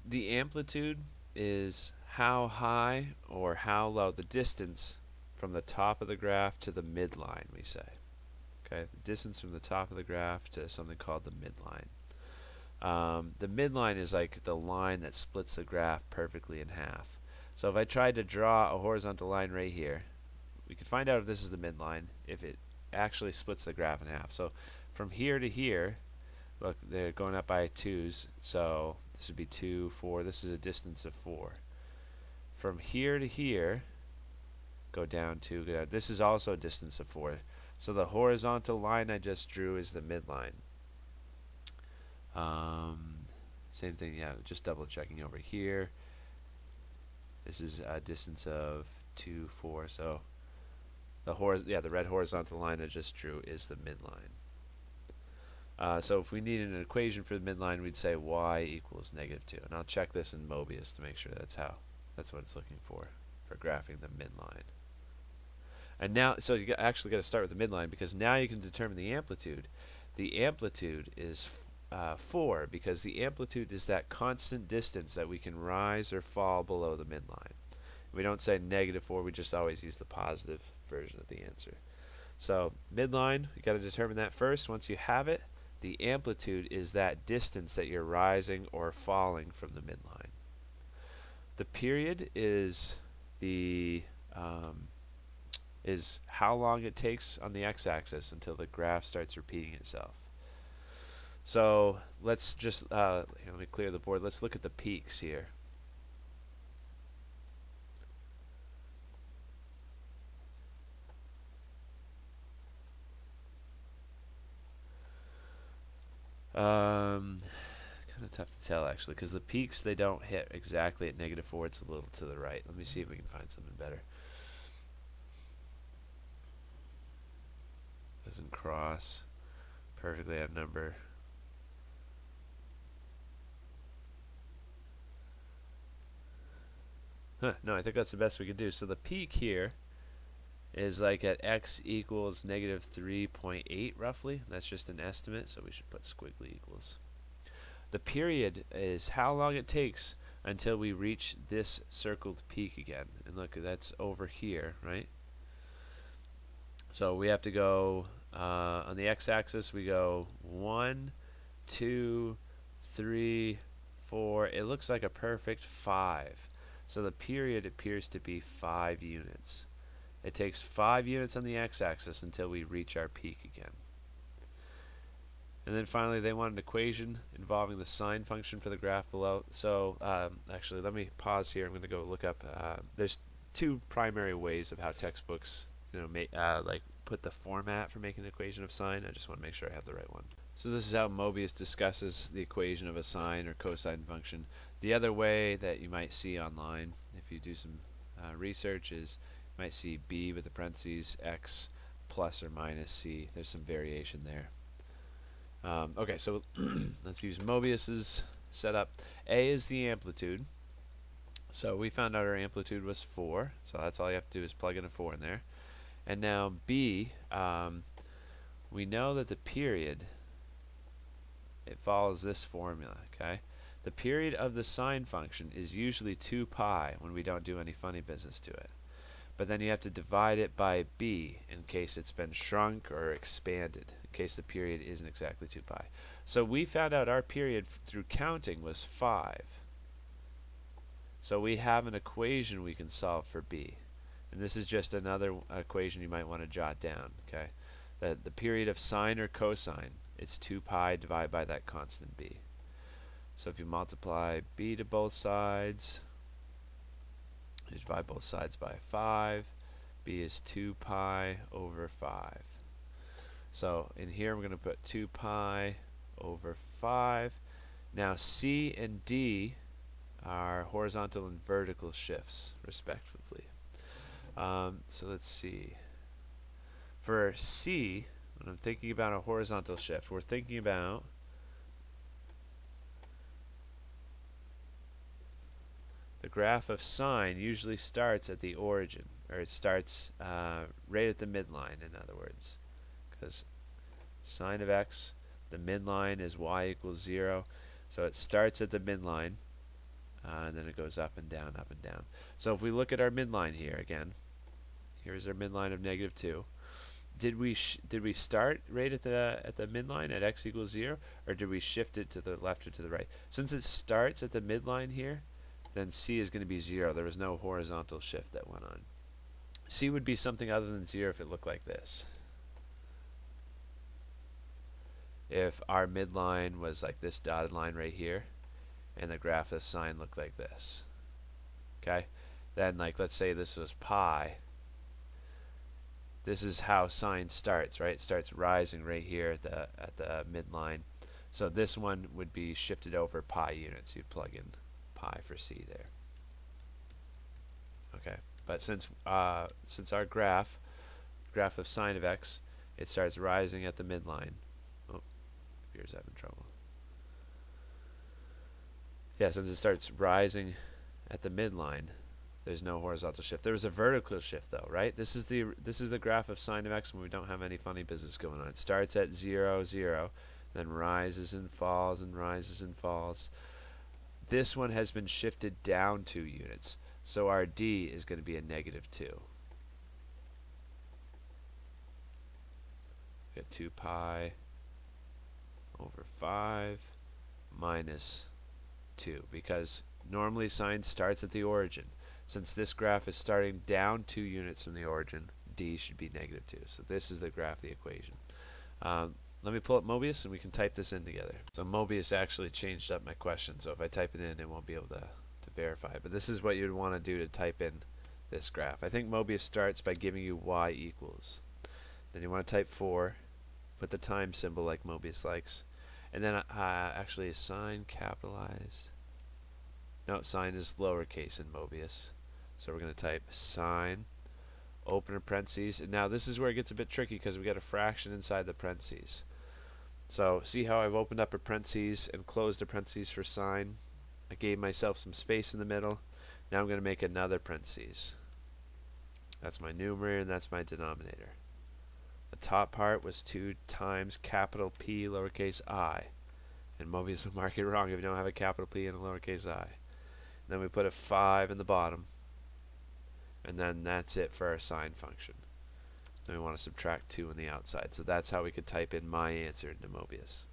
the amplitude is how high or how low the distance from the top of the graph to the midline, we say. Okay, the distance from the top of the graph to something called the midline. The midline is like the line that splits the graph perfectly in half. So if I tried to draw a horizontal line right here, we could find out if this is the midline if it actually splits the graph in half. So from here to here, look, they're going up by 2's, so this would be 2, 4. This is a distance of 4. From here to here, go down 2, go down. This is also a distance of 4. So the horizontal line I just drew is the midline. Same thing, yeah, just double checking over here. This is a distance of 2, 4, so the red horizontal line I just drew is the midline. So if we needed an equation for the midline, we'd say y equals -2. And I'll check this in Mobius to make sure that's what it's looking for graphing the midline. And now, so you actually got to start with the midline, because now you can determine the amplitude. The amplitude is 4, because the amplitude is that constant distance that we can rise or fall below the midline. We don't say -4, we just always use the positive version of the answer. So midline, you got to determine that first. Once you have it, the amplitude is that distance that you're rising or falling from the midline. The period is is how long it takes on the x-axis until the graph starts repeating itself. So let's just let me clear the board. Let's look at the peaks here. Kind of tough to tell actually, because the peaks, they don't hit exactly at -4. It's a little to the right. Let me see if we can find something better. Doesn't cross perfectly at number. No, I think that's the best we can do. So the peak here is like at x equals -3.8 roughly. That's just an estimate, so we should put squiggly equals. The period is how long it takes until we reach this circled peak again. And look, that's over here, right? So we have to go, on the x-axis, we go 1, 2, 3, 4. It looks like a perfect 5. So the period appears to be 5 units. It takes 5 units on the x-axis until we reach our peak again. And then finally, they want an equation involving the sine function for the graph below. So actually, let me pause here. I'm going to go look up. There's 2 primary ways of how textbooks, like put the format for making an equation of sine. I just want to make sure I have the right one. So this is how Mobius discusses the equation of a sine or cosine function. The other way that you might see online, if you do some research, is you might see b with the parentheses x plus or minus c. There's some variation there. Okay, so let's use Mobius's setup. A is the amplitude. So we found out our amplitude was 4. So that's all you have to do is plug in a 4 in there. And now B, we know that the period, it follows this formula, okay? The period of the sine function is usually 2 pi when we don't do any funny business to it. But then you have to divide it by b in case it's been shrunk or expanded, in case the period isn't exactly 2 pi. So we found out our period through counting was 5. So we have an equation we can solve for b. And this is just another equation you might want to jot down, okay? The period of sine or cosine, it's 2 pi divided by that constant b. So if you multiply b to both sides, you divide both sides by 5. B is 2 pi over 5. So in here I'm going to put 2 pi over 5. Now C and D are horizontal and vertical shifts, respectively. So let's see. For C, when I'm thinking about a horizontal shift, we're thinking about the graph of sine usually starts at the origin, or it starts right at the midline, in other words. Because sine of x, the midline is y equals 0, so it starts at the midline. and then it goes up and down, up and down. So if we look at our midline here again, here's our midline of -2. Did we start right at the midline at x equals 0, or did we shift it to the left or to the right? Since it starts at the midline here, then C is going to be 0. There was no horizontal shift that went on. C would be something other than 0 if it looked like this. If our midline was like this dotted line right here, and the graph of sine looked like this, okay, then like let's say this was pi. This is how sine starts, right? It starts rising right here at the midline. So this one would be shifted over pi units. You'd plug in pi for C there. Okay, but since our graph of sine of x, it starts rising at the midline. Oh, computer's having trouble. Yeah, since it starts rising at the midline, there's no horizontal shift. There was a vertical shift though, right? This is the graph of sine of x when we don't have any funny business going on. It starts at 0, 0, then rises and falls and rises and falls. This one has been shifted down 2 units. So our d is going to be a -2. We got 2 pi over 5 minus 2, because normally sine starts at the origin. Since this graph is starting down 2 units from the origin, d should be -2. So this is the graph of the equation. Let me pull up Mobius and we can type this in together. So Mobius actually changed up my question, so if I type it in, it won't be able to verify. But this is what you'd want to do to type in this graph. I think Mobius starts by giving you y equals. Then you want to type 4, put the time symbol like Mobius likes, and then actually is sine capitalized? No, sine is lowercase in Mobius. So we're going to type sine, open a parentheses, and now this is where it gets a bit tricky because we got a fraction inside the parentheses. So see how I've opened up a parentheses and closed a parentheses for sine? I gave myself some space in the middle. Now I'm going to make another parentheses. That's my numerator and that's my denominator. The top part was 2 times capital P lowercase I. And Mobius will mark it wrong if you don't have a capital P and a lowercase I. Then we put a 5 in the bottom. And then that's it for our sine function. Then we want to subtract 2 on the outside. So that's how we could type in my answer into Mobius.